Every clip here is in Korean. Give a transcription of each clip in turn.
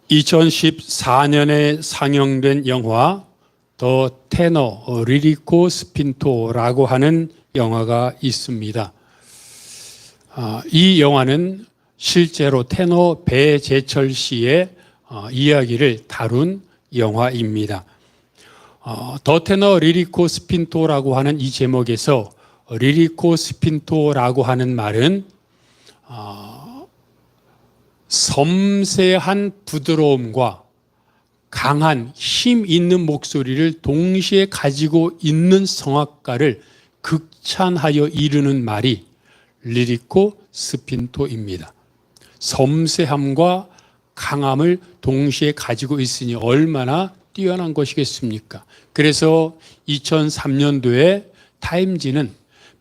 2014년에 상영된 영화 더 테너 리리코 스핀토라고 하는 영화가 있습니다. 이 영화는 실제로 테너 배재철 씨의 이야기를 다룬 영화입니다. 더 테너 리리코 스핀토라고 하는 이 제목에서 리리코 스핀토라고 하는 말은 섬세한 부드러움과 강한 힘 있는 목소리를 동시에 가지고 있는 성악가를 극찬하여 이르는 말이 리리코 스핀토입니다. 섬세함과 강함을 동시에 가지고 있으니 얼마나 뛰어난 것이겠습니까? 그래서 2003년도에 타임지는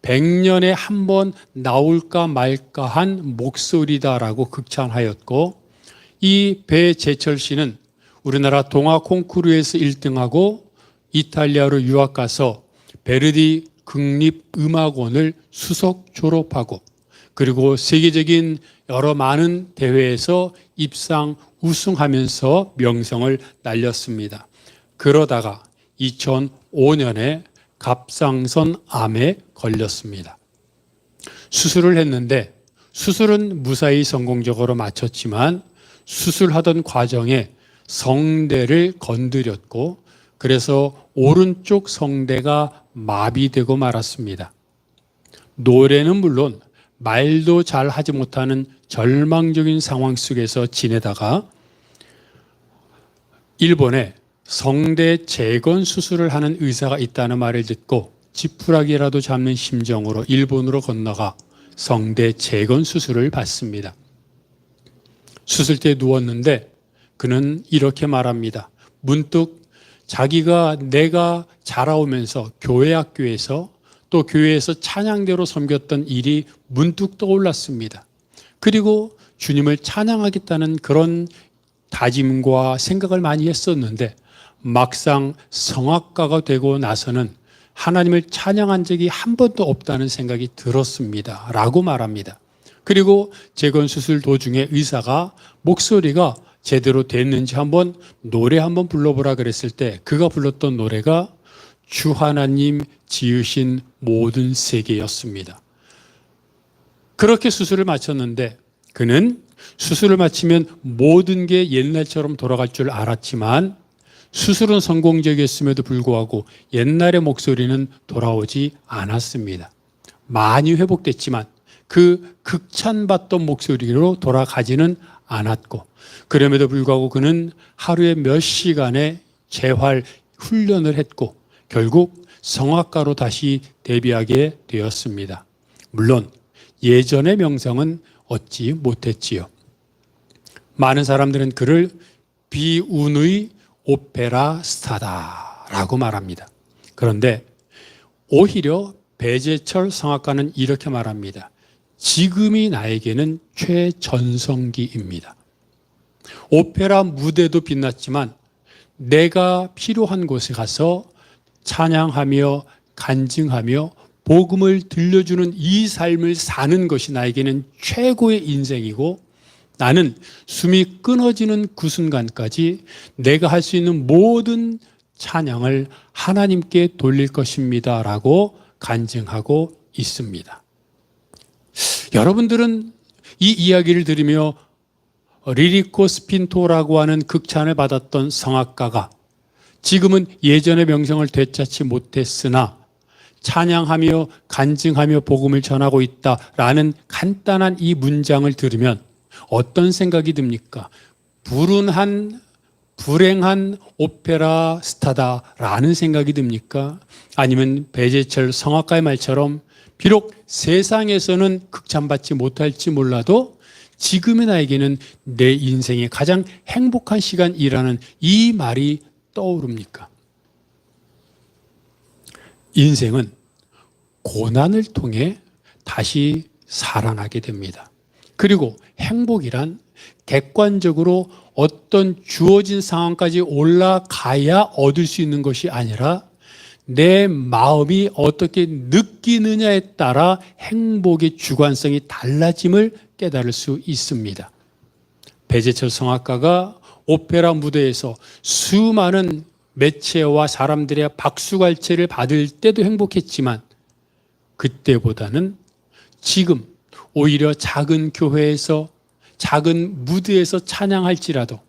100년에 한 번 나올까 말까 한 목소리다라고 극찬하였고, 이 배재철 씨는 우리나라 동화 콩쿠르에서 1등하고 이탈리아로 유학 가서 베르디 국립음악원을 수석 졸업하고, 그리고 세계적인 여러 많은 대회에서 입상 우승하면서 명성을 날렸습니다. 그러다가 2005년에 갑상선 암에 걸렸습니다. 수술을 했는데 수술은 무사히 성공적으로 마쳤지만 수술하던 과정에 성대를 건드렸고, 그래서 오른쪽 성대가 마비되고 말았습니다. 노래는 물론 말도 잘 하지 못하는 절망적인 상황 속에서 지내다가 일본에 성대 재건 수술을 하는 의사가 있다는 말을 듣고 지푸라기라도 잡는 심정으로 일본으로 건너가 성대 재건 수술을 받습니다. 수술대에 누웠는데 그는 이렇게 말합니다. 문득 자기가 내가 자라오면서 교회 학교에서 또 교회에서 찬양대로 섬겼던 일이 문득 떠올랐습니다. 그리고 주님을 찬양하겠다는 그런 다짐과 생각을 많이 했었는데 막상 성악가가 되고 나서는 하나님을 찬양한 적이 한 번도 없다는 생각이 들었습니다. 라고 말합니다. 그리고 재건수술 도중에 의사가 목소리가 제대로 됐는지 한번 노래 한번 불러보라 그랬을 때 그가 불렀던 노래가 주 하나님 지으신 모든 세계였습니다. 그렇게 수술을 마쳤는데 그는 수술을 마치면 모든 게 옛날처럼 돌아갈 줄 알았지만 수술은 성공적이었음에도 불구하고 옛날의 목소리는 돌아오지 않았습니다. 많이 회복됐지만 그 극찬받던 목소리로 돌아가지는 않았고, 그럼에도 불구하고 그는 하루에 몇 시간의 재활 훈련을 했고 결국 성악가로 다시 데뷔하게 되었습니다. 물론 예전의 명성은 얻지 못했지요. 많은 사람들은 그를 비운의 오페라 스타다라고 말합니다. 그런데 오히려 배재철 성악가는 이렇게 말합니다. 지금이 나에게는 최전성기입니다. 오페라 무대도 빛났지만 내가 필요한 곳에 가서 찬양하며 간증하며 복음을 들려주는 이 삶을 사는 것이 나에게는 최고의 인생이고, 나는 숨이 끊어지는 그 순간까지 내가 할 수 있는 모든 찬양을 하나님께 돌릴 것입니다. 라고 간증하고 있습니다. 여러분들은 이 이야기를 들으며 리리코 스핀토라고 하는 극찬을 받았던 성악가가 지금은 예전의 명성을 되찾지 못했으나 찬양하며 간증하며 복음을 전하고 있다라는 간단한 이 문장을 들으면 어떤 생각이 듭니까? 불운한 불행한 오페라 스타다라는 생각이 듭니까? 아니면 배재철 성악가의 말처럼 비록 세상에서는 극찬받지 못할지 몰라도 지금의 나에게는 내 인생의 가장 행복한 시간이라는 이 말이 떠오릅니까? 인생은 고난을 통해 다시 살아나게 됩니다. 그리고 행복이란 객관적으로 어떤 주어진 상황까지 올라가야 얻을 수 있는 것이 아니라 내 마음이 어떻게 느끼느냐에 따라 행복의 주관성이 달라짐을 깨달을 수 있습니다. 배재철 성악가가 오페라 무대에서 수많은 매체와 사람들의 박수갈채를 받을 때도 행복했지만 그때보다는 지금 오히려 작은 교회에서 작은 무대에서 찬양할지라도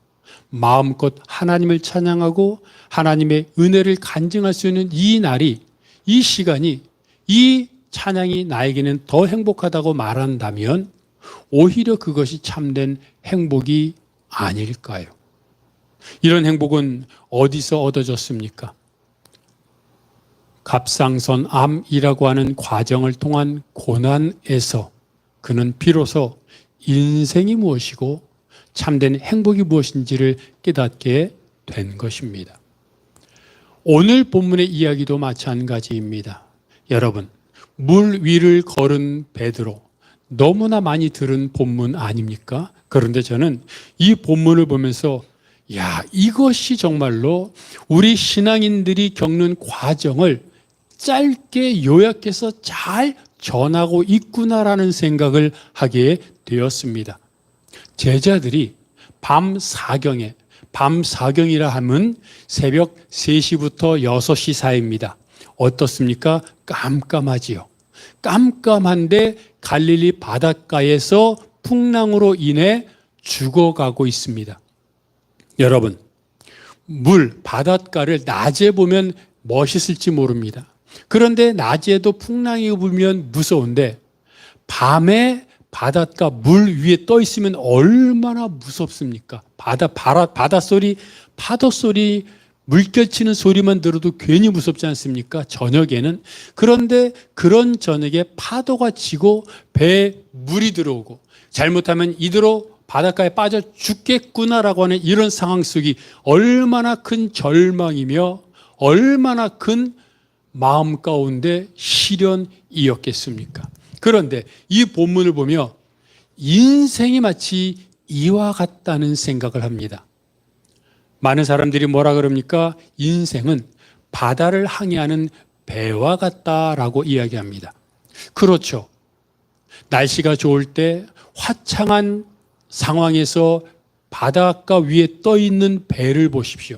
마음껏 하나님을 찬양하고 하나님의 은혜를 간증할 수 있는 이 날이, 이 시간이, 이 찬양이 나에게는 더 행복하다고 말한다면 오히려 그것이 참된 행복이 아닐까요? 이런 행복은 어디서 얻어졌습니까? 갑상선암이라고 하는 과정을 통한 고난에서 그는 비로소 인생이 무엇이고 참된 행복이 무엇인지를 깨닫게 된 것입니다. 오늘 본문의 이야기도 마찬가지입니다. 여러분, 물 위를 걸은 베드로, 너무나 많이 들은 본문 아닙니까? 그런데 저는 이 본문을 보면서 이것이 정말로 우리 신앙인들이 겪는 과정을 짧게 요약해서 잘 전하고 있구나라는 생각을 하게 되었습니다. 제자들이 밤 사경이라 하면 새벽 3시부터 6시 사이입니다. 어떻습니까? 깜깜하지요. 깜깜한데 갈릴리 바닷가에서 풍랑으로 인해 죽어가고 있습니다. 여러분, 바닷가를 낮에 보면 멋있을지 모릅니다. 그런데 낮에도 풍랑이 불면 무서운데 밤에 바닷가 물 위에 떠 있으면 얼마나 무섭습니까? 바닷소리, 파도소리, 물결치는 소리만 들어도 괜히 무섭지 않습니까? 저녁에는. 그런데 그런 저녁에 파도가 치고 배에 물이 들어오고 잘못하면 이대로 바닷가에 빠져 죽겠구나라고 하는 이런 상황 속이 얼마나 큰 절망이며 얼마나 큰 마음 가운데 시련이었겠습니까? 그런데 이 본문을 보며 인생이 마치 이와 같다는 생각을 합니다. 많은 사람들이 뭐라 그럽니까? 인생은 바다를 항해하는 배와 같다라고 이야기합니다. 그렇죠. 날씨가 좋을 때 화창한 상황에서 바닷가 위에 떠 있는 배를 보십시오.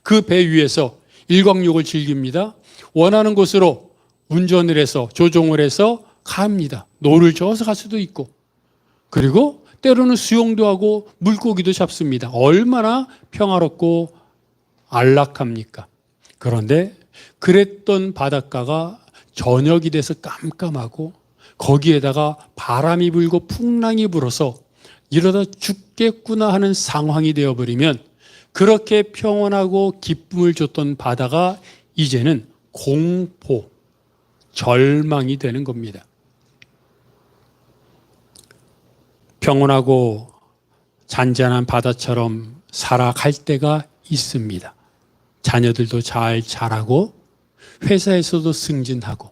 그 배 위에서 일광욕을 즐깁니다. 원하는 곳으로 운전을 해서 조종을 해서 갑니다. 노를 저어서 갈 수도 있고, 그리고 때로는 수영도 하고 물고기도 잡습니다. 얼마나 평화롭고 안락합니까? 그런데 그랬던 바닷가가 저녁이 돼서 깜깜하고 거기에다가 바람이 불고 풍랑이 불어서 이러다 죽겠구나 하는 상황이 되어버리면 그렇게 평온하고 기쁨을 줬던 바다가 이제는 공포, 절망이 되는 겁니다. 평온하고 잔잔한 바다처럼 살아갈 때가 있습니다. 자녀들도 잘 자라고 회사에서도 승진하고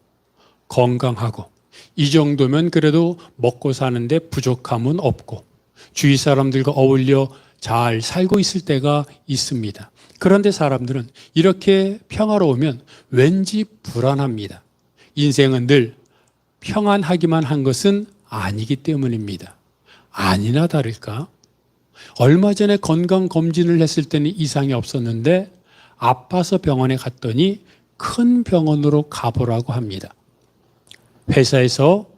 건강하고 이 정도면 그래도 먹고 사는데 부족함은 없고 주위 사람들과 어울려 잘 살고 있을 때가 있습니다. 그런데 사람들은 이렇게 평화로우면 왠지 불안합니다. 인생은 늘 평안하기만 한 것은 아니기 때문입니다. 아니나 다를까? 얼마 전에 건강검진을 했을 때는 이상이 없었는데 아파서 병원에 갔더니 큰 병원으로 가보라고 합니다. 회사에서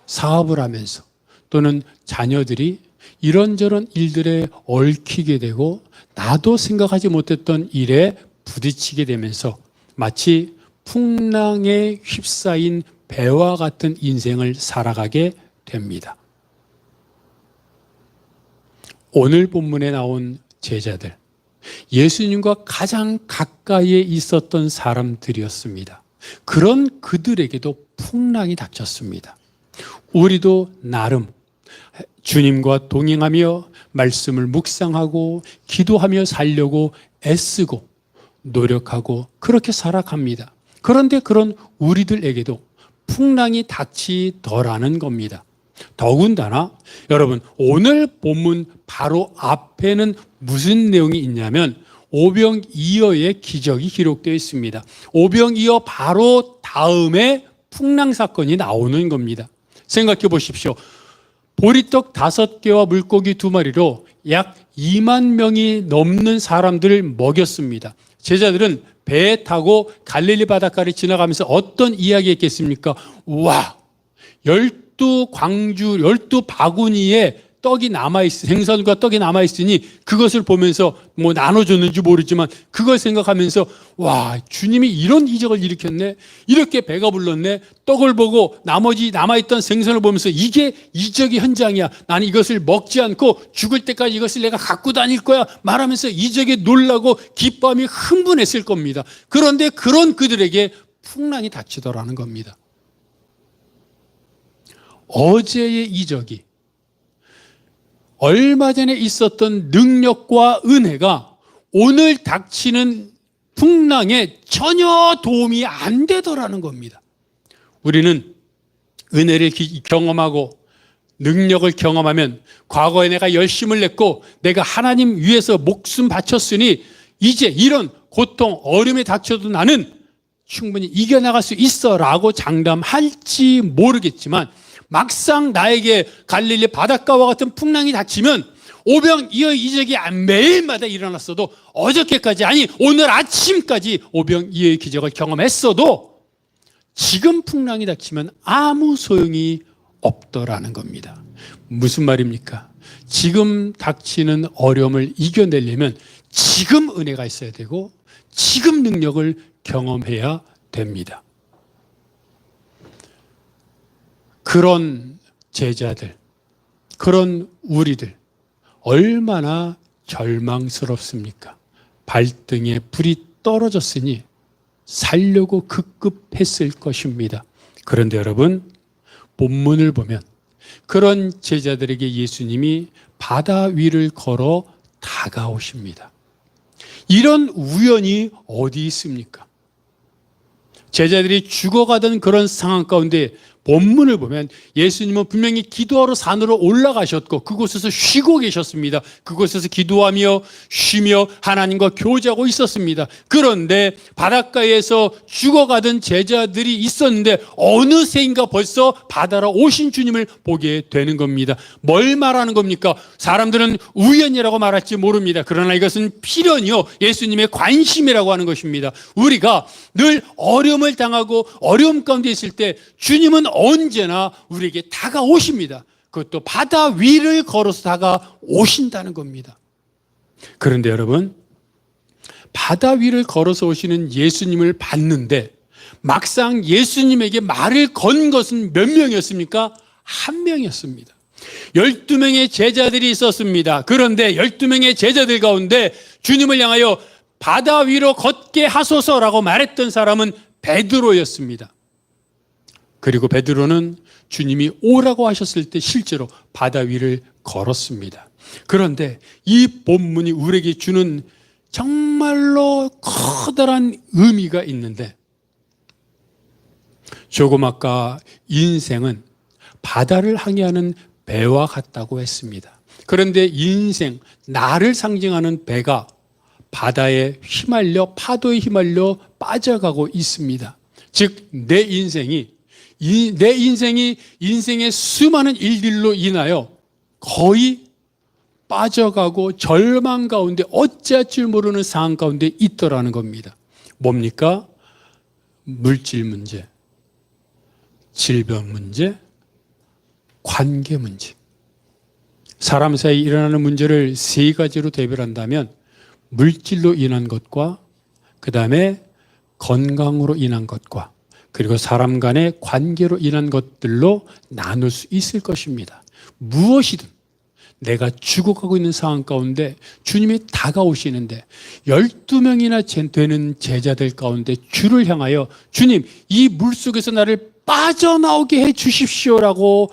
사업을 하면서 또는 자녀들이 이런저런 일들에 얽히게 되고 나도 생각하지 못했던 일에 부딪히게 되면서 마치 풍랑에 휩싸인 배와 같은 인생을 살아가게 됩니다. 오늘 본문에 나온 제자들, 예수님과 가장 가까이에 있었던 사람들이었습니다. 그런 그들에게도 풍랑이 닥쳤습니다. 우리도 나름 주님과 동행하며 말씀을 묵상하고 기도하며 살려고 애쓰고 노력하고 그렇게 살아갑니다. 그런데 그런 우리들에게도 풍랑이 닥치더라는 겁니다. 더군다나 여러분, 오늘 본문 바로 앞에는 무슨 내용이 있냐면 오병이어의 기적이 기록되어 있습니다. 오병이어 바로 다음에 풍랑 사건이 나오는 겁니다. 생각해 보십시오. 보리떡 5개와 물고기 2마리로 약 2만 명이 넘는 사람들을 먹였습니다. 제자들은 배에 타고 갈릴리 바닷가를 지나가면서 어떤 이야기했겠습니까? 와, 12광주, 12바구니에 떡이 생선과 떡이 남아있으니 그것을 보면서 뭐 나눠줬는지 모르지만 그걸 생각하면서 와, 주님이 이런 이적을 일으켰네. 이렇게 배가 불렀네. 떡을 보고 나머지 남아있던 생선을 보면서 이게 이적의 현장이야. 나는 이것을 먹지 않고 죽을 때까지 이것을 내가 갖고 다닐 거야. 말하면서 이적에 놀라고 기뻐하며 흥분했을 겁니다. 그런데 그런 그들에게 풍랑이 닥치더라는 겁니다. 어제의 이적이 얼마 전에 있었던 능력과 은혜가 오늘 닥치는 풍랑에 전혀 도움이 안 되더라는 겁니다. 우리는 은혜를 경험하고 능력을 경험하면 과거에 내가 열심을 냈고 내가 하나님 위해서 목숨 바쳤으니 이제 이런 고통, 어려움에 닥쳐도 나는 충분히 이겨나갈 수 있어 라고 장담할지 모르겠지만 막상 나에게 갈릴리 바닷가와 같은 풍랑이 닥치면 오병이어의 이적이 매일마다 일어났어도 어저께까지 아니 오늘 아침까지 오병이어의 기적을 경험했어도 지금 풍랑이 닥치면 아무 소용이 없더라는 겁니다. 무슨 말입니까? 지금 닥치는 어려움을 이겨내려면 지금 은혜가 있어야 되고 지금 능력을 경험해야 됩니다. 그런 제자들, 그런 우리들 얼마나 절망스럽습니까? 발등에 불이 떨어졌으니 살려고 급급했을 것입니다. 그런데 여러분, 본문을 보면 그런 제자들에게 예수님이 바다 위를 걸어 다가오십니다. 이런 우연이 어디 있습니까? 제자들이 죽어가던 그런 상황 가운데 본문을 보면 예수님은 분명히 기도하러 산으로 올라가셨고 그곳에서 쉬고 계셨습니다. 그곳에서 기도하며 쉬며 하나님과 교제하고 있었습니다. 그런데 바닷가에서 죽어가던 제자들이 있었는데 어느새인가 벌써 바다로 오신 주님을 보게 되는 겁니다. 뭘 말하는 겁니까? 사람들은 우연이라고 말할지 모릅니다. 그러나 이것은 필연이요 예수님의 관심이라고 하는 것입니다. 우리가 늘 어려움을 당하고 어려움 가운데 있을 때 주님은 언제나 우리에게 다가오십니다. 그것도 바다 위를 걸어서 다가오신다는 겁니다. 그런데 여러분, 바다 위를 걸어서 오시는 예수님을 봤는데 막상 예수님에게 말을 건 것은 몇 명이었습니까? 한 명이었습니다. 12명의 제자들이 있었습니다. 그런데 12명의 제자들 가운데 주님을 향하여 바다 위로 걷게 하소서라고 말했던 사람은 베드로였습니다. 그리고 베드로는 주님이 오라고 하셨을 때 실제로 바다 위를 걸었습니다. 그런데 이 본문이 우리에게 주는 정말로 커다란 의미가 있는데 조금 아까 인생은 바다를 항해하는 배와 같다고 했습니다. 그런데 인생, 나를 상징하는 배가 바다에 휘말려 파도에 휘말려 빠져가고 있습니다. 즉 내 인생이 인생의 수많은 일들로 인하여 거의 빠져가고 절망 가운데 어찌할 줄 모르는 상황 가운데 있더라는 겁니다. 뭡니까? 물질 문제, 질병 문제, 관계 문제. 사람 사이 일어나는 문제를 세 가지로 대별한다면 물질로 인한 것과 그 다음에 건강으로 인한 것과 그리고 사람 간의 관계로 인한 것들로 나눌 수 있을 것입니다. 무엇이든 내가 죽어가고 있는 상황 가운데 주님이 다가오시는데 12명이나 되는 제자들 가운데 주를 향하여 주님 이 물속에서 나를 빠져나오게 해 주십시오라고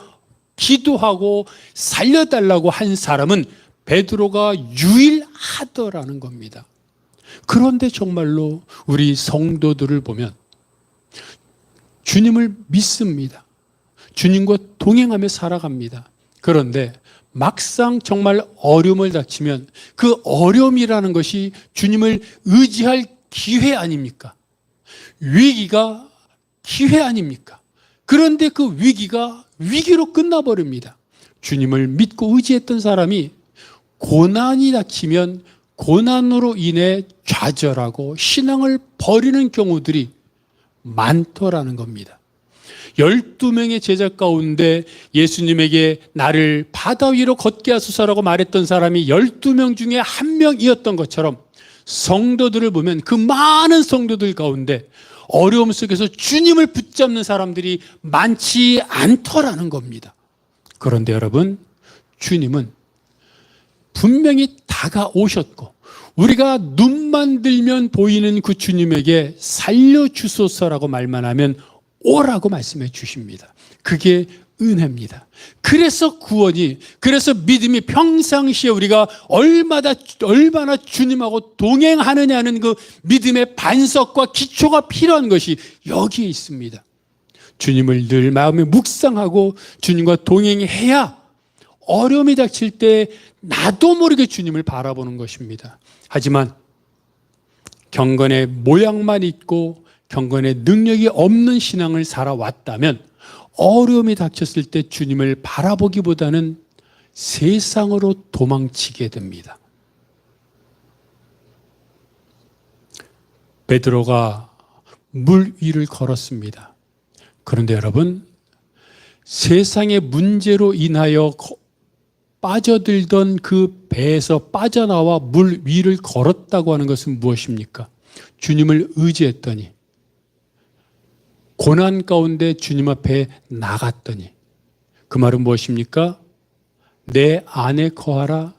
기도하고 살려달라고 한 사람은 베드로가 유일하더라는 겁니다. 그런데 정말로 우리 성도들을 보면 주님을 믿습니다. 주님과 동행하며 살아갑니다. 그런데 막상 정말 어려움을 닥치면 그 어려움이라는 것이 주님을 의지할 기회 아닙니까? 위기가 기회 아닙니까? 그런데 그 위기가 위기로 끝나버립니다. 주님을 믿고 의지했던 사람이 고난이 닥치면 고난으로 인해 좌절하고 신앙을 버리는 경우들이 많더라는 겁니다. 12명의 제자 가운데 예수님에게 나를 바다 위로 걷게 하소서라고 말했던 사람이 12명 중에 한 명이었던 것처럼 성도들을 보면 그 많은 성도들 가운데 어려움 속에서 주님을 붙잡는 사람들이 많지 않더라는 겁니다. 그런데 여러분, 주님은 분명히 다가오셨고 우리가 눈만 들면 보이는 그 주님에게 살려주소서라고 말만 하면 오라고 말씀해 주십니다. 그게 은혜입니다. 그래서 구원이, 그래서 믿음이 평상시에 우리가 얼마나 주님하고 동행하느냐는 그 믿음의 반석과 기초가 필요한 것이 여기에 있습니다. 주님을 늘 마음에 묵상하고 주님과 동행해야 어려움이 닥칠 때 나도 모르게 주님을 바라보는 것입니다. 하지만 경건의 모양만 있고 경건의 능력이 없는 신앙을 살아왔다면 어려움이 닥쳤을 때 주님을 바라보기보다는 세상으로 도망치게 됩니다. 베드로가 물 위를 걸었습니다. 그런데 여러분, 세상의 문제로 인하여 빠져들던 그 배에서 빠져나와 물 위를 걸었다고 하는 것은 무엇입니까? 주님을 의지했더니, 고난 가운데 주님 앞에 나갔더니, 그 말은 무엇입니까? 내 안에 거하라,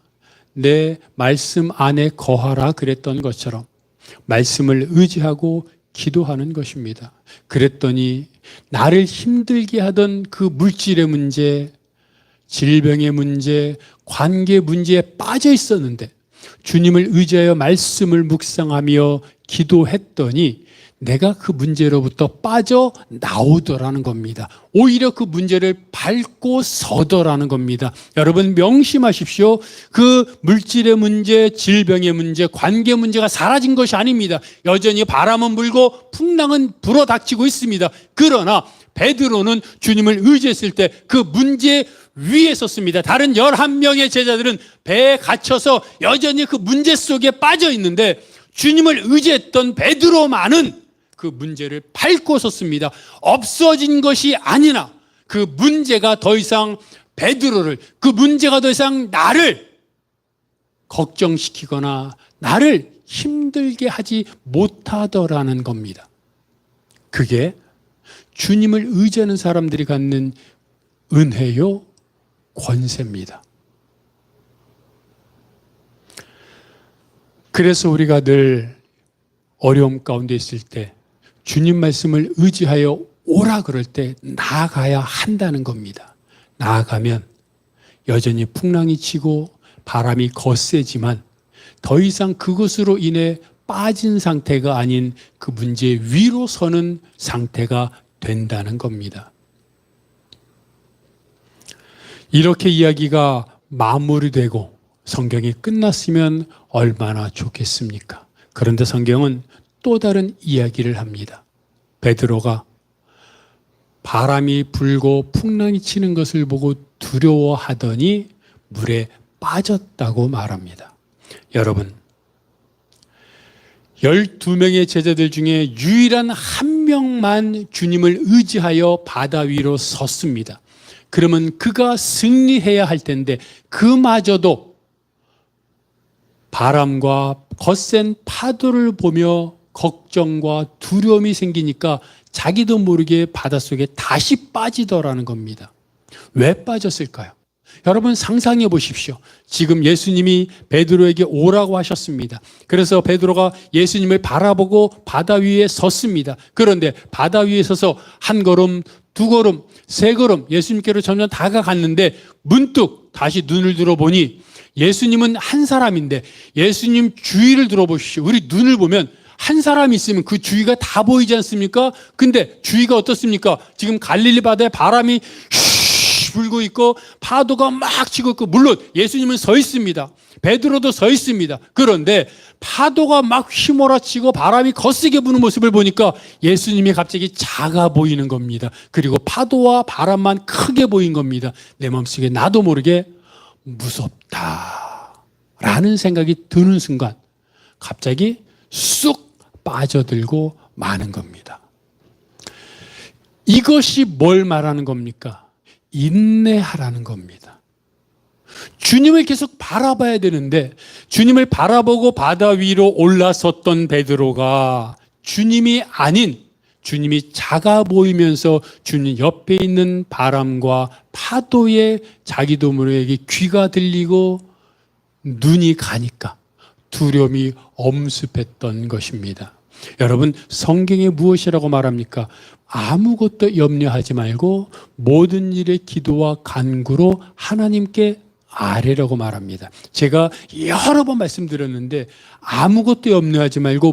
내 말씀 안에 거하라 그랬던 것처럼 말씀을 의지하고 기도하는 것입니다. 그랬더니 나를 힘들게 하던 그 물질의 문제, 질병의 문제, 관계 문제에 빠져 있었는데 주님을 의지하여 말씀을 묵상하며 기도했더니 내가 그 문제로부터 빠져나오더라는 겁니다. 오히려 그 문제를 밟고 서더라는 겁니다. 여러분 명심하십시오. 그 물질의 문제, 질병의 문제, 관계 문제가 사라진 것이 아닙니다. 여전히 바람은 불고 풍랑은 불어닥치고 있습니다. 그러나 베드로는 주님을 의지했을 때 그 문제 위에 섰습니다. 다른 11명의 제자들은 배에 갇혀서 여전히 그 문제 속에 빠져 있는데 주님을 의지했던 베드로만은 그 문제를 밟고 섰습니다. 없어진 것이 아니라 그 문제가 더 이상 베드로를, 그 문제가 더 이상 나를 걱정시키거나 나를 힘들게 하지 못하더라는 겁니다. 그게 주님을 의지하는 사람들이 갖는 은혜요, 권세입니다. 그래서 우리가 늘 어려움 가운데 있을 때 주님 말씀을 의지하여 오라 그럴 때 나아가야 한다는 겁니다. 나아가면 여전히 풍랑이 치고 바람이 거세지만 더 이상 그것으로 인해 빠진 상태가 아닌 그 문제 위로 서는 상태가 된다는 겁니다. 이렇게 이야기가 마무리되고 성경이 끝났으면 얼마나 좋겠습니까? 그런데 성경은 또 다른 이야기를 합니다. 베드로가 바람이 불고 풍랑이 치는 것을 보고 두려워하더니 물에 빠졌다고 말합니다. 여러분, 12명의 제자들 중에 유일한 한 명만 주님을 의지하여 바다 위로 섰습니다. 그러면 그가 승리해야 할 텐데 그마저도 바람과 거센 파도를 보며 걱정과 두려움이 생기니까 자기도 모르게 바닷속에 다시 빠지더라는 겁니다. 왜 빠졌을까요? 여러분 상상해 보십시오. 지금 예수님이 베드로에게 오라고 하셨습니다. 그래서 베드로가 예수님을 바라보고 바다 위에 섰습니다. 그런데 바다 위에 서서 한 걸음, 두 걸음, 세 걸음 예수님께로 점점 다가갔는데 문득 다시 눈을 들어보니 예수님은 한 사람인데 예수님 주위를 들어보십시오. 우리 눈을 보면 한 사람이 있으면 그 주위가 다 보이지 않습니까? 근데 주위가 어떻습니까? 지금 갈릴리 바다에 바람이 불고 있고 파도가 막 치고 있고 물론 예수님은 서 있습니다. 베드로도 서 있습니다. 그런데 파도가 막 휘몰아치고 바람이 거세게 부는 모습을 보니까 예수님이 갑자기 작아 보이는 겁니다. 그리고 파도와 바람만 크게 보인 겁니다. 내 마음속에 나도 모르게 무섭다. 라는 생각이 드는 순간 갑자기 쑥 빠져들고 마는 겁니다. 이것이 뭘 말하는 겁니까? 인내하라는 겁니다. 주님을 계속 바라봐야 되는데 주님을 바라보고 바다 위로 올라섰던 베드로가 주님이 아닌, 주님이 작아 보이면서 주님 옆에 있는 바람과 파도에 자기도 모르게 귀가 들리고 눈이 가니까 두려움이 엄습했던 것입니다. 여러분, 성경에 무엇이라고 말합니까? 아무것도 염려하지 말고 모든 일에 기도와 간구로 하나님께 아뢰라고 말합니다. 제가 여러 번 말씀드렸는데 아무것도 염려하지 말고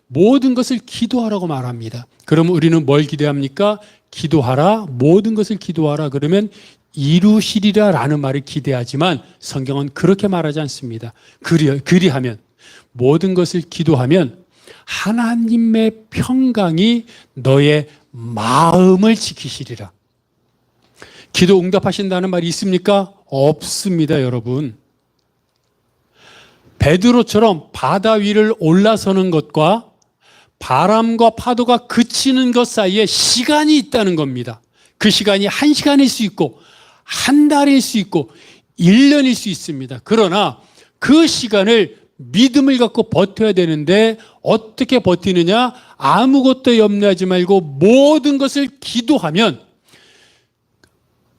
모든 것을 기도하라고 말합니다. 그러면 우리는 뭘 기대합니까? 기도하라, 모든 것을 기도하라. 그러면 이루시리라 라는 말을 기대하지만 성경은 그렇게 말하지 않습니다. 그리하면 모든 것을 기도하면 하나님의 평강이 너의 마음을 지키시리라. 기도 응답하신다는 말이 있습니까? 없습니다, 여러분. 베드로처럼 바다 위를 올라서는 것과 바람과 파도가 그치는 것 사이에 시간이 있다는 겁니다. 그 시간이 1시간일 수 있고 한 달일 수 있고 1년일 수 있습니다. 그러나 그 시간을 믿음을 갖고 버텨야 되는데 어떻게 버티느냐? 아무것도 염려하지 말고 모든 것을 기도하면,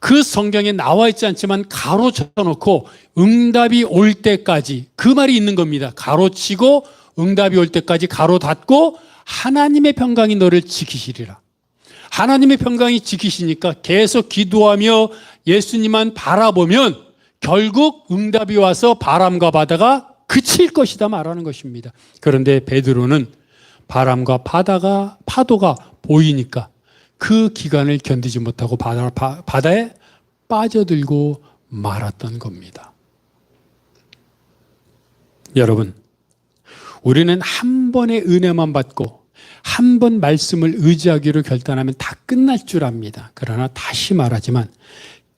그 성경에 나와 있지 않지만 가로쳐놓고 응답이 올 때까지, 그 말이 있는 겁니다. 가로치고 응답이 올 때까지 가로 닫고 하나님의 평강이 너를 지키시리라. 하나님의 평강이 지키시니까 계속 기도하며 예수님만 바라보면 결국 응답이 와서 바람과 바다가 그칠 것이다 말하는 것입니다. 그런데 베드로는 바람과 파도가 보이니까 그 기간을 견디지 못하고 바다에 빠져들고 말았던 겁니다. 여러분, 우리는 한 번의 은혜만 받고 한 번 말씀을 의지하기로 결단하면 다 끝날 줄 압니다. 그러나 다시 말하지만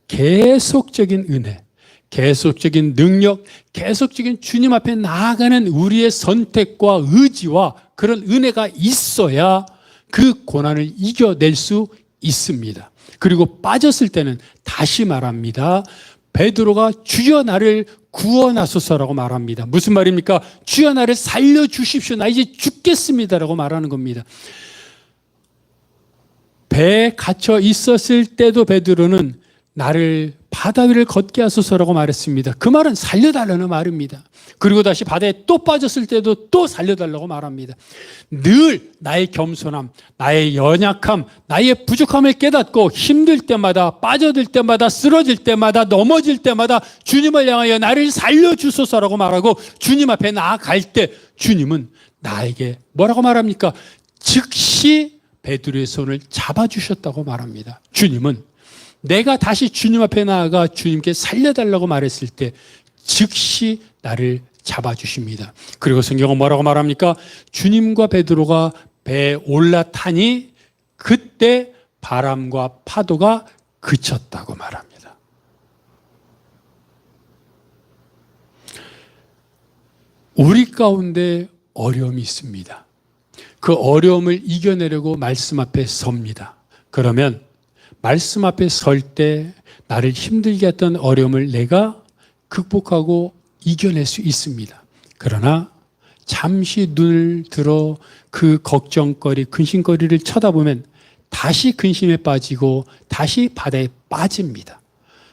계속적인 은혜, 계속적인 능력, 계속적인 주님 앞에 나아가는 우리의 선택과 의지와 그런 은혜가 있어야 그 고난을 이겨낼 수 있습니다. 그리고 빠졌을 때는 다시 말합니다. 베드로가 주여 나를 구원하소서라고 말합니다. 무슨 말입니까? 주여 나를 살려주십시오. 나 이제 죽겠습니다라고 말하는 겁니다. 배에 갇혀 있었을 때도 베드로는 나를 바다 위를 걷게 하소서라고 말했습니다. 그 말은 살려달라는 말입니다. 그리고 다시 바다에 또 빠졌을 때도 또 살려달라고 말합니다. 늘 나의 겸손함, 나의 연약함, 나의 부족함을 깨닫고 힘들 때마다, 빠져들 때마다, 쓰러질 때마다, 넘어질 때마다 주님을 향하여 나를 살려주소서라고 말하고 주님 앞에 나아갈 때 주님은 나에게 뭐라고 말합니까? 즉시 베드로의 손을 잡아주셨다고 말합니다. 주님은 내가 다시 주님 앞에 나아가 주님께 살려달라고 말했을 때 즉시 나를 잡아주십니다. 그리고 성경은 뭐라고 말합니까? 주님과 베드로가 배에 올라타니 그때 바람과 파도가 그쳤다고 말합니다. 우리 가운데 어려움이 있습니다. 그 어려움을 이겨내려고 말씀 앞에 섭니다. 그러면 말씀 앞에 설 때 나를 힘들게 했던 어려움을 내가 극복하고 이겨낼 수 있습니다. 그러나 잠시 눈을 들어 그 걱정거리, 근심거리를 쳐다보면 다시 근심에 빠지고 다시 바다에 빠집니다.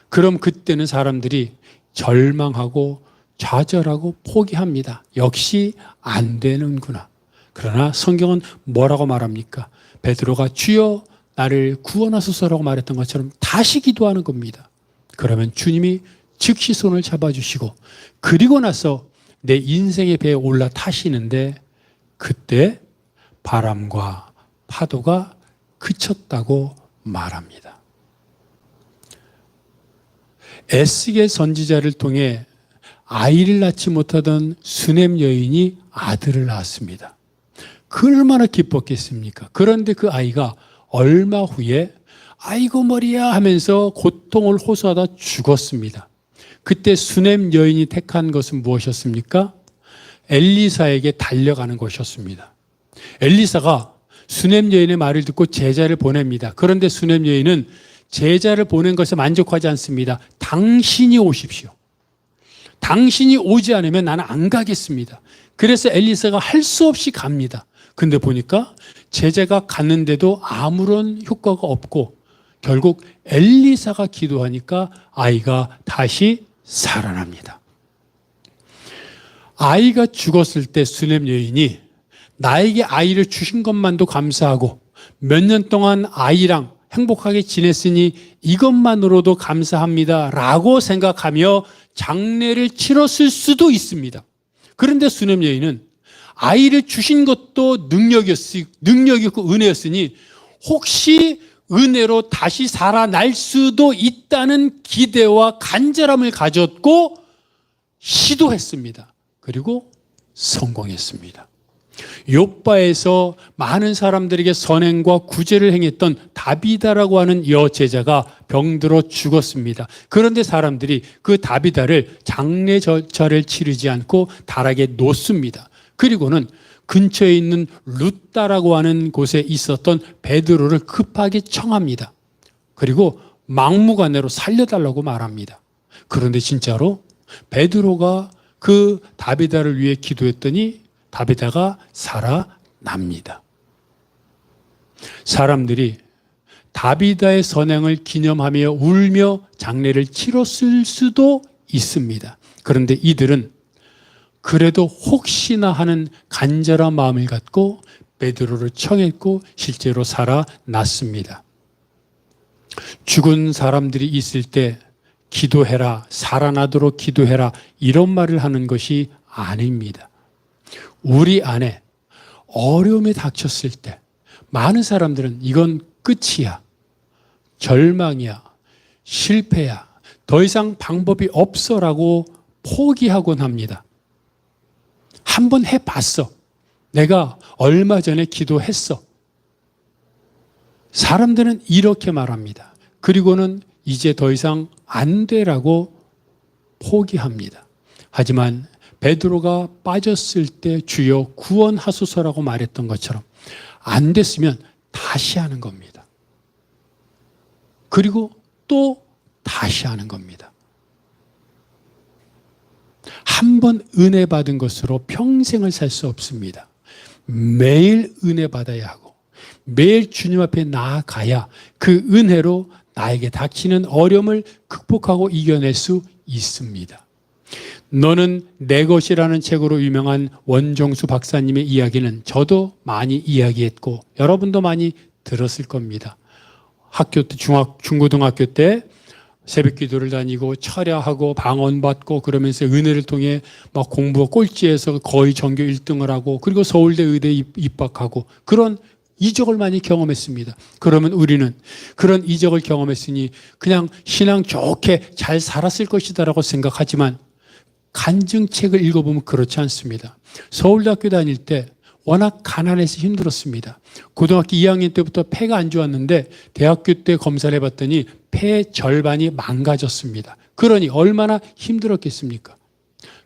그럼 그때는 사람들이 절망하고 좌절하고 포기합니다. 역시 안 되는구나. 그러나 성경은 뭐라고 말합니까? 베드로가 주여 나를 구원하소서라고 말했던 것처럼 다시 기도하는 겁니다. 그러면 주님이 즉시 손을 잡아주시고 그리고 나서 내 인생의 배에 올라타시는데 그때 바람과 파도가 그쳤다고 말합니다. 에스겔 선지자를 통해 아이를 낳지 못하던 수넴 여인이 아들을 낳았습니다. 그 얼마나 기뻤겠습니까? 그런데 그 아이가 얼마 후에 아이고 머리야 하면서 고통을 호소하다 죽었습니다. 그때 수넴 여인이 택한 것은 무엇이었습니까? 엘리사에게 달려가는 것이었습니다. 엘리사가 수넴 여인의 말을 듣고 제자를 보냅니다. 그런데 수넴 여인은 제자를 보낸 것에 만족하지 않습니다. 당신이 오십시오. 당신이 오지 않으면 나는 안 가겠습니다. 그래서 엘리사가 할 수 없이 갑니다. 근데 보니까 제자가 갔는데도 아무런 효과가 없고 결국 엘리사가 기도하니까 아이가 다시 살아납니다. 아이가 죽었을 때 수넴 여인이 나에게 아이를 주신 것만도 감사하고 몇 년 동안 아이랑 행복하게 지냈으니 이것만으로도 감사합니다 라고 생각하며 장례를 치렀을 수도 있습니다. 그런데 수넴 여인은 아이를 주신 것도 능력이었고 은혜였으니 혹시 은혜로 다시 살아날 수도 있다는 기대와 간절함을 가졌고 시도했습니다. 그리고 성공했습니다. 욥바에서 많은 사람들에게 선행과 구제를 행했던 다비다라고 하는 여제자가 병들어 죽었습니다. 그런데 사람들이 그 다비다를 장례 절차를 치르지 않고 다락에 놓습니다. 그리고는 근처에 있는 룻다라고 하는 곳에 있었던 베드로를 급하게 청합니다. 그리고 막무가내로 살려달라고 말합니다. 그런데 진짜로 베드로가 그 다비다를 위해 기도했더니 다비다가 살아납니다. 사람들이 다비다의 선행을 기념하며 울며 장례를 치렀을 수도 있습니다. 그런데 이들은 그래도 혹시나 하는 간절한 마음을 갖고 베드로를 청했고 실제로 살아났습니다. 죽은 사람들이 있을 때 기도해라, 살아나도록 기도해라 이런 말을 하는 것이 아닙니다. 우리 안에 어려움이 닥쳤을 때 많은 사람들은 이건 끝이야, 절망이야, 실패야, 더 이상 방법이 없어라고 포기하곤 합니다. 한번 해봤어. 내가 얼마 전에 기도했어. 사람들은 이렇게 말합니다. 그리고는 이제 더 이상 안 되라고 포기합니다. 하지만 베드로가 빠졌을 때 주여 구원하소서라고 말했던 것처럼 안 됐으면 다시 하는 겁니다. 그리고 또 다시 하는 겁니다. 한 번 은혜 받은 것으로 평생을 살 수 없습니다. 매일 은혜 받아야 하고 매일 주님 앞에 나아가야 그 은혜로 나에게 닥치는 어려움을 극복하고 이겨낼 수 있습니다. 너는 내 것이라는 책으로 유명한 원종수 박사님의 이야기는 저도 많이 이야기했고 여러분도 많이 들었을 겁니다. 학교 때 중고등학교 때 새벽 기도를 다니고 철야하고 방언받고 그러면서 은혜를 통해 막 공부가 꼴찌해서 거의 전교 1등을 하고 그리고 서울대 의대에 입학하고 그런 이적을 많이 경험했습니다. 그러면 우리는 그런 이적을 경험했으니 그냥 신앙 좋게 잘 살았을 것이다라고 생각하지만 간증책을 읽어보면 그렇지 않습니다. 서울대학교 다닐 때 워낙 가난해서 힘들었습니다. 고등학교 2학년 때부터 폐가 안 좋았는데 대학교 때 검사를 해봤더니 폐 절반이 망가졌습니다. 그러니 얼마나 힘들었겠습니까?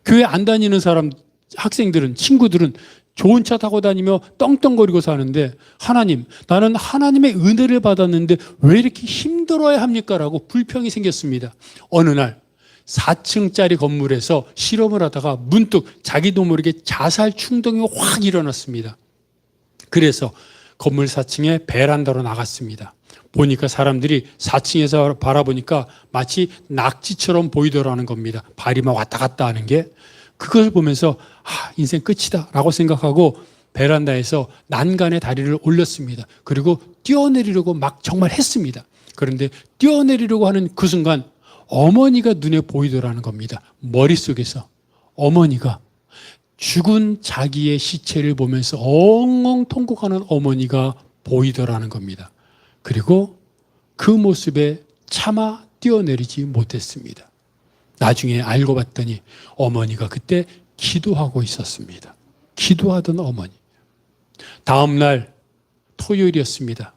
교회 안 다니는 사람, 학생들은, 친구들은 좋은 차 타고 다니며 떵떵거리고 사는데 하나님, 나는 하나님의 은혜를 받았는데 왜 이렇게 힘들어야 합니까? 라고 불평이 생겼습니다. 어느 날 4층짜리 건물에서 실험을 하다가 문득 자기도 모르게 자살 충동이 확 일어났습니다. 그래서 건물 4층에 베란다로 나갔습니다. 보니까 사람들이 4층에서 바라보니까 마치 낙지처럼 보이더라는 겁니다. 발이 막 왔다 갔다 하는 게. 그걸 보면서 인생 끝이다 라고 생각하고 베란다에서 난간에 다리를 올렸습니다. 그리고 뛰어내리려고 막 정말 했습니다. 그런데 뛰어내리려고 하는 그 순간 어머니가 눈에 보이더라는 겁니다. 머릿속에서 어머니가 죽은 자기의 시체를 보면서 엉엉 통곡하는 어머니가 보이더라는 겁니다. 그리고 그 모습에 차마 뛰어내리지 못했습니다. 나중에 알고 봤더니 어머니가 그때 기도하고 있었습니다. 기도하던 어머니. 다음 날 토요일이었습니다.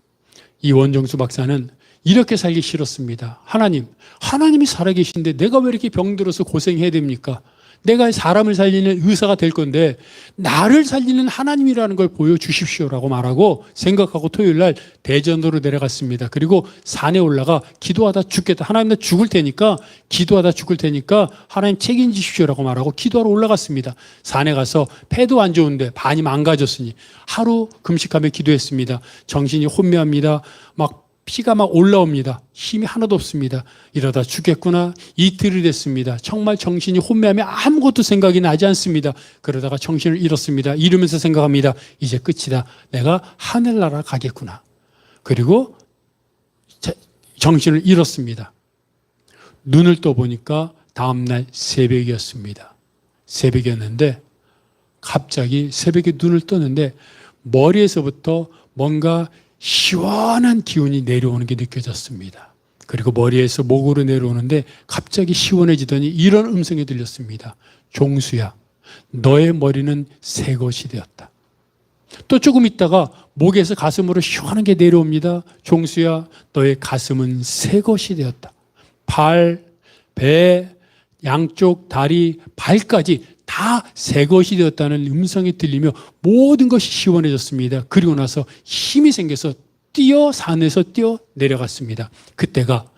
이 원정수 박사는 이렇게 살기 싫었습니다. 하나님이 살아계신데 내가 왜 이렇게 병들어서 고생해야 됩니까? 내가 사람을 살리는 의사가 될 건데 나를 살리는 하나님이라는 걸 보여주십시오라고 말하고 생각하고 토요일 날 대전으로 내려갔습니다. 그리고 산에 올라가 기도하다 죽겠다. 하나님 나 죽을 테니까 기도하다 죽을 테니까 하나님 책임지십시오라고 말하고 기도하러 올라갔습니다. 산에 가서 패도 안 좋은데 반이 망가졌으니 하루 금식하며 기도했습니다. 정신이 혼미합니다. 막 피가 막 올라옵니다. 힘이 하나도 없습니다. 이러다 죽겠구나. 이틀이 됐습니다. 정말 정신이 혼미하며 아무것도 생각이 나지 않습니다. 그러다가 정신을 잃었습니다. 잃으면서 생각합니다. 이제 끝이다. 내가 하늘나라 가겠구나. 그리고 정신을 잃었습니다. 눈을 떠보니까 다음날 새벽이었습니다. 새벽이었는데 갑자기 새벽에 눈을 떴는데 머리에서부터 뭔가 시원한 기운이 내려오는 게 느껴졌습니다. 그리고 머리에서 목으로 내려오는데 갑자기 시원해지더니 이런 음성이 들렸습니다. 종수야, 너의 머리는 새 것이 되었다. 또 조금 있다가 목에서 가슴으로 시원한 게 내려옵니다. 종수야, 너의 가슴은 새 것이 되었다. 발, 배, 양쪽 다리, 발까지 다 새 것이 되었다는 음성이 들리며 모든 것이 시원해졌습니다. 그리고 나서 힘이 생겨서 산에서 뛰어 내려갔습니다. 그때가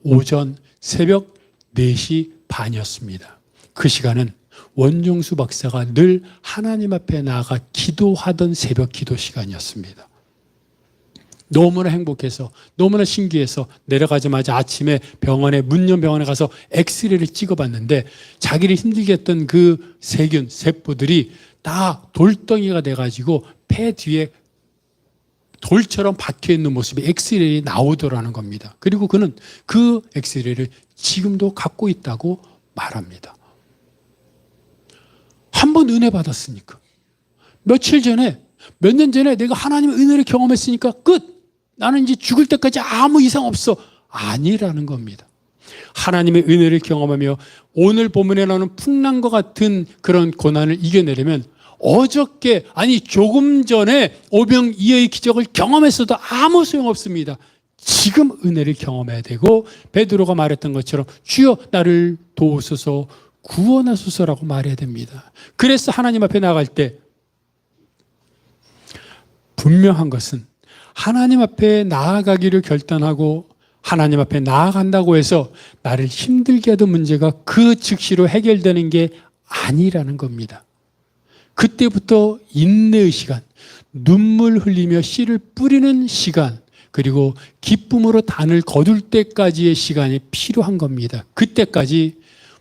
오전 새벽 4시 반이었습니다. 그 시간은 원종수 박사가 늘 하나님 앞에 나아가 기도하던 새벽 기도 시간이었습니다. 너무나 행복해서 너무나 신기해서 내려가자마자 아침에 문연병원에 가서 엑스레이를 찍어봤는데 자기를 힘들게 했던 그 세균, 세포들이 다 돌덩이가 돼가지고 폐 뒤에 돌처럼 박혀있는 모습이 엑스레이에 나오더라는 겁니다. 그리고 그는 그 엑스레이를 지금도 갖고 있다고 말합니다. 한 번 은혜 받았으니까. 며칠 전에, 몇 년 전에 내가 하나님의 은혜를 경험했으니까 끝! 나는 이제 죽을 때까지 아무 이상 없어. 아니라는 겁니다. 하나님의 은혜를 경험하며 오늘 본문에 나오는 풍랑과 같은 그런 고난을 이겨내려면 어저께, 아니 조금 전에 오병이어의 기적을 경험했어도 아무 소용없습니다. 지금 은혜를 경험해야 되고 베드로가 말했던 것처럼 주여 나를 도우소서 구원하소서라고 말해야 됩니다. 그래서 하나님 앞에 나갈 때 분명한 것은 하나님 앞에 나아가기를 결단하고 하나님 앞에 나아간다고 해서 나를 힘들게 하던 문제가 그 즉시로 해결되는 게 아니라는 겁니다. 그때부터 인내의 시간, 눈물 흘리며 씨를 뿌리는 시간, 그리고 기쁨으로 단을 거둘 때까지의 시간이 필요한 겁니다. 그때까지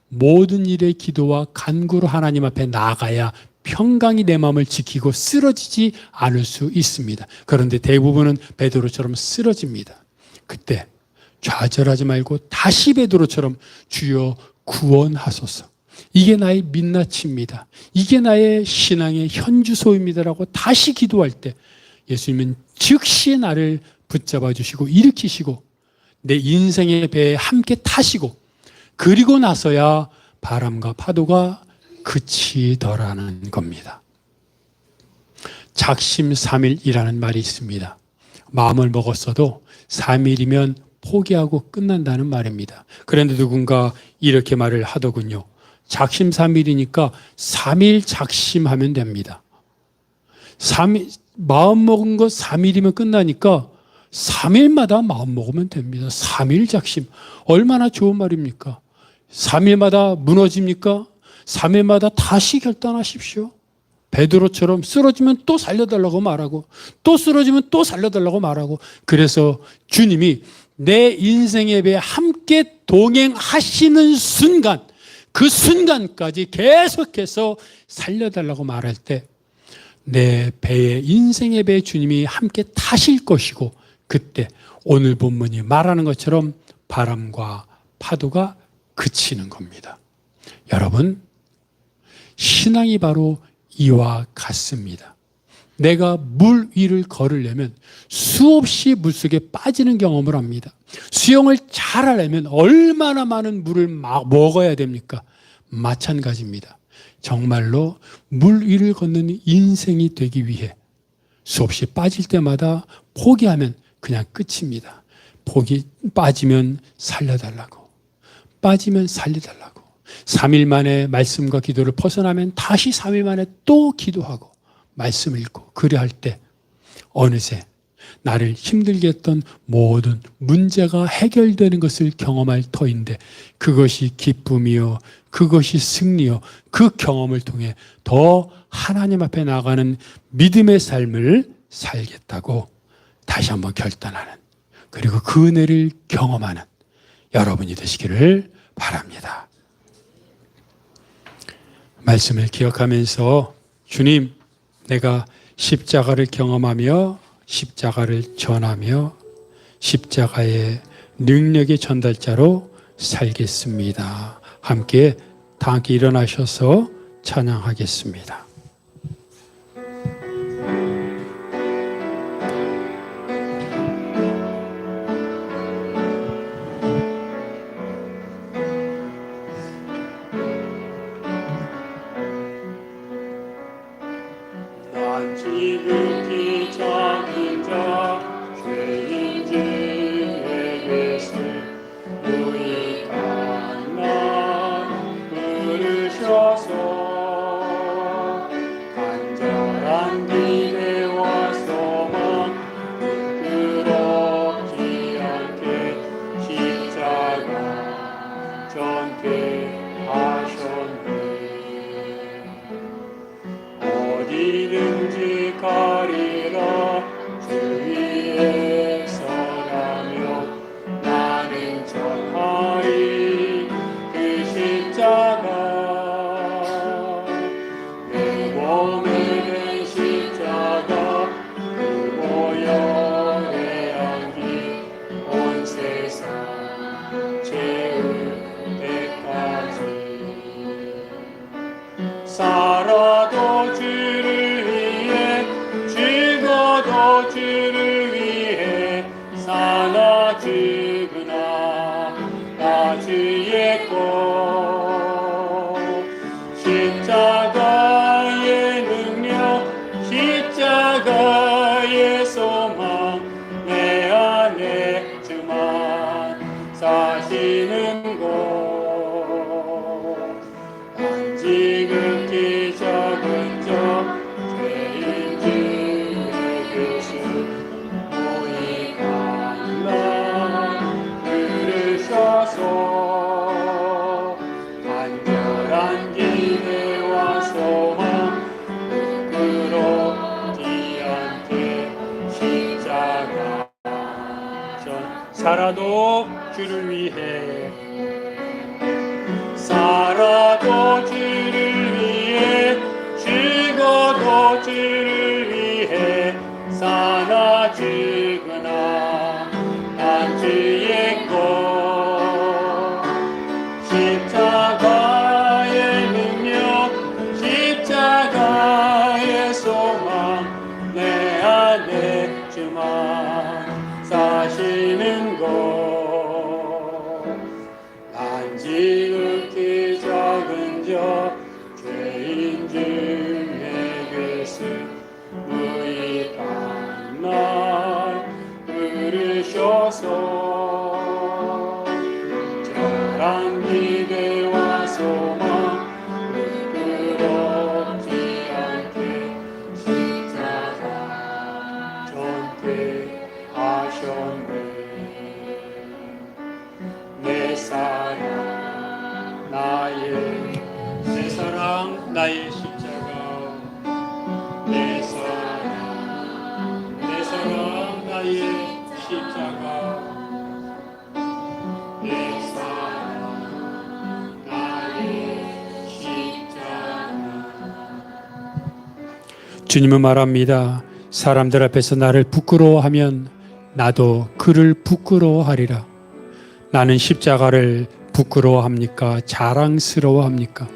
모든 일의 기도와 간구로 하나님 앞에 나아가야 평강이 내 마음을 지키고 쓰러지지 않을 수 있습니다. 그런데 대부분은 베드로처럼 쓰러집니다. 그때 좌절하지 말고 다시 베드로처럼 주여 구원하소서. 이게 나의 민낯입니다. 이게 나의 신앙의 현주소입니다라고 다시 기도할 때 예수님은 즉시 나를 붙잡아 주시고 일으키시고 내 인생의 배에 함께 타시고 그리고 나서야 바람과 파도가 그치더라는 겁니다. 작심삼일이라는 말이 있습니다. 마음을 먹었어도 3일이면 포기하고 끝난다는 말입니다. 그런데 누군가 이렇게 말을 하더군요. 작심삼일이니까 3일 작심하면 됩니다. 마음 먹은 거 3일이면 끝나니까 3일마다 마음 먹으면 됩니다. 3일 작심. 얼마나 좋은 말입니까? 3일마다 무너집니까? 3일마다 다시 결단하십시오. 베드로처럼 쓰러지면 또 살려달라고 말하고 또 쓰러지면 또 살려달라고 말하고 그래서 주님이 내 인생의 배에 함께 동행하시는 순간 그 순간까지 계속해서 살려달라고 말할 때 내 배에 인생의 배에 주님이 함께 타실 것이고 그때 오늘 본문이 말하는 것처럼 바람과 파도가 그치는 겁니다. 여러분 신앙이 바로 이와 같습니다. 내가 물 위를 걸으려면 수없이 물속에 빠지는 경험을 합니다. 수영을 잘하려면 얼마나 많은 물을 먹어야 됩니까? 마찬가지입니다. 정말로 물 위를 걷는 인생이 되기 위해 수없이 빠질 때마다 포기하면 그냥 끝입니다. 빠지면 살려달라고. 빠지면 살려달라고. 3일 만에 말씀과 기도를 벗어나면 다시 3일 만에 또 기도하고 말씀을 읽고 그래할 때 어느새 나를 힘들게 했던 모든 문제가 해결되는 것을 경험할 터인데 그것이 기쁨이요 그것이 승리요 그 경험을 통해 더 하나님 앞에 나가는 믿음의 삶을 살겠다고 다시 한번 결단하는 그리고 그 은혜를 경험하는 여러분이 되시기를 바랍니다. 말씀을 기억하면서 주님, 내가 십자가를 경험하며 십자가를 전하며 십자가의 능력의 전달자로 살겠습니다. 함께 다 함께 일어나셔서 찬양하겠습니다. 난 지극히 작은 자 죄인 중에게서 유익한 날 부르셔서 간절한 기대와 소망 부끄럽지 않게 십자가 전폐하셨네. 어디든지 가리라 주 위에 서라며 나는 전하리 그 십자가 내 몸에 된 십자가 그 보혈의 향기 온 세상 채울 때까지 살아도 주를 위해 죽어도 주를 위해 사나 죽으나 나 주의 것 십자가의 능력 십자가의 소망 내 안에 주만 사시는 것 지극히 작은 자 죄인 중에게서 유익한 날 부르셔서 간절한 기대와 소망 부끄럽지 않게 십자가 살아도 주를 위해 살아도 주를 위해 죽어도 주를 위해 사나 죽으나 난 주의 것 십자가의 능력 십자가의 소망 내 안에 주만 사시는 것 난 지극히 작은 자 죄인 중에게서 유익한 날 부르셔서 절한 기대와 소망 부끄럽지 않게 십자가 전폐하셨네. 내 사랑 나의 십자가 내 사랑 나의 십자가 내 사랑 나의 십자가 주님은 말합니다. 사람들 앞에서 나를 부끄러워하면 나도 그를 부끄러워하리라. 나는 십자가를 부끄러워합니까? 자랑스러워합니까?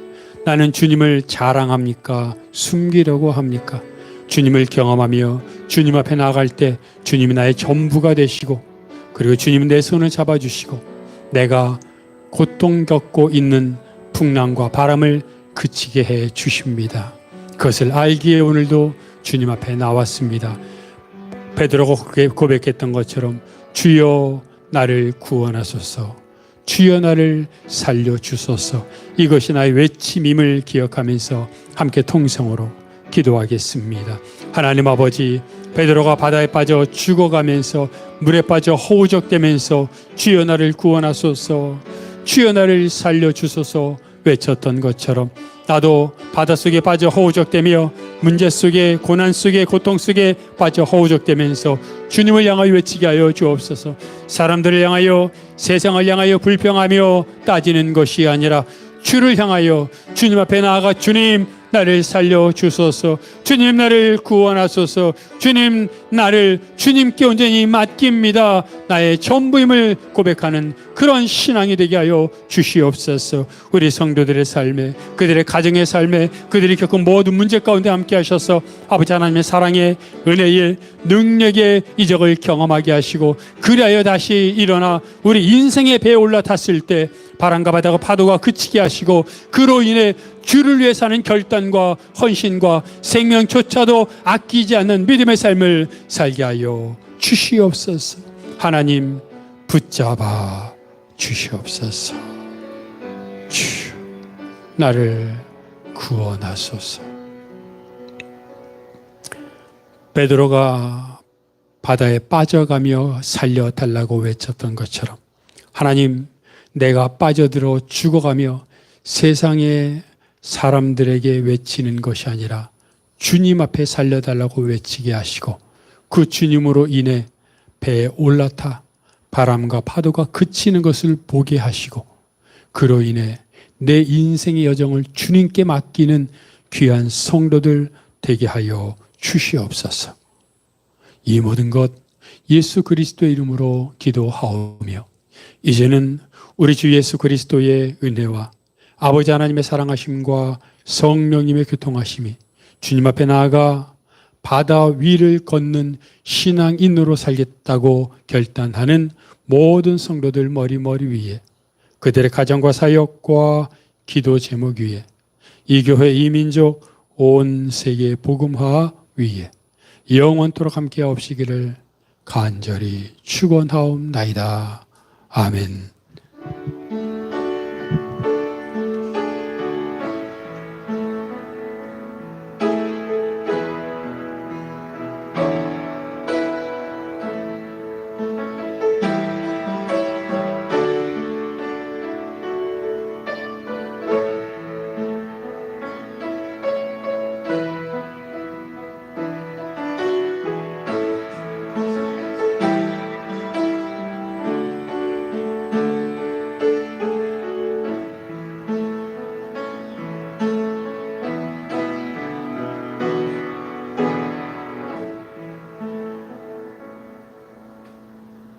나는 주님을 자랑합니까? 숨기려고 합니까? 주님을 경험하며 주님 앞에 나아갈 때 주님이 나의 전부가 되시고 그리고 주님은 내 손을 잡아주시고 내가 고통 겪고 있는 풍랑과 바람을 그치게 해 주십니다. 그것을 알기에 오늘도 주님 앞에 나왔습니다. 베드로가 고백했던 것처럼 주여 나를 구원하소서. 주여 나를 살려주소서. 이것이 나의 외침임을 기억하면서 함께 통성으로 기도하겠습니다. 하나님 아버지, 베드로가 바다에 빠져 죽어가면서 물에 빠져 허우적대면서 주여 나를 구원하소서, 주여 나를 살려주소서 외쳤던 것처럼 나도 바닷속에 빠져 허우적대며 문제 속에, 고난 속에, 고통 속에 빠져 허우적대면서 주님을 향하여 외치게 하여 주옵소서. 사람들을 향하여, 세상을 향하여 불평하며 따지는 것이 아니라 주를 향하여 주님 앞에 나아가 주님 나를 살려주소서, 주님 나를 구원하소서, 주님 나를 주님께 온전히 맡깁니다, 나의 전부임을 고백하는 그런 신앙이 되게 하여 주시옵소서. 우리 성도들의 삶에, 그들의 가정의 삶에, 그들이 겪은 모든 문제 가운데 함께 하셔서 아버지 하나님의 사랑의, 은혜의, 능력의 이적을 경험하게 하시고, 그리하여 다시 일어나 우리 인생의 배에 올라탔을 때 바람과 바다가 파도가 그치게 하시고, 그로 인해 주를 위해 사는 결단과 헌신과 생명조차도 아끼지 않는 믿음의 삶을 살게 하여 주시옵소서. 하나님 붙잡아 주시옵소서. 주 나를 구원하소서. 베드로가 바다에 빠져가며 살려달라고 외쳤던 것처럼 하나님, 내가 빠져들어 죽어가며 세상의 사람들에게 외치는 것이 아니라 주님 앞에 살려달라고 외치게 하시고, 그 주님으로 인해 배에 올라타 바람과 파도가 그치는 것을 보게 하시고, 그로 인해 내 인생의 여정을 주님께 맡기는 귀한 성도들 되게 하여 주시옵소서. 이 모든 것 예수 그리스도의 이름으로 기도하오며, 이제는 우리 주 예수 그리스도의 은혜와 아버지 하나님의 사랑하심과 성령님의 교통하심이 주님 앞에 나아가 바다 위를 걷는 신앙인으로 살겠다고 결단하는 모든 성도들 머리 위에, 그들의 가정과 사역과 기도 제목 위에, 이 교회, 이 민족, 온 세계 복음화 위에 영원토록 함께 하옵시기를 간절히 축원하옵나이다. 아멘.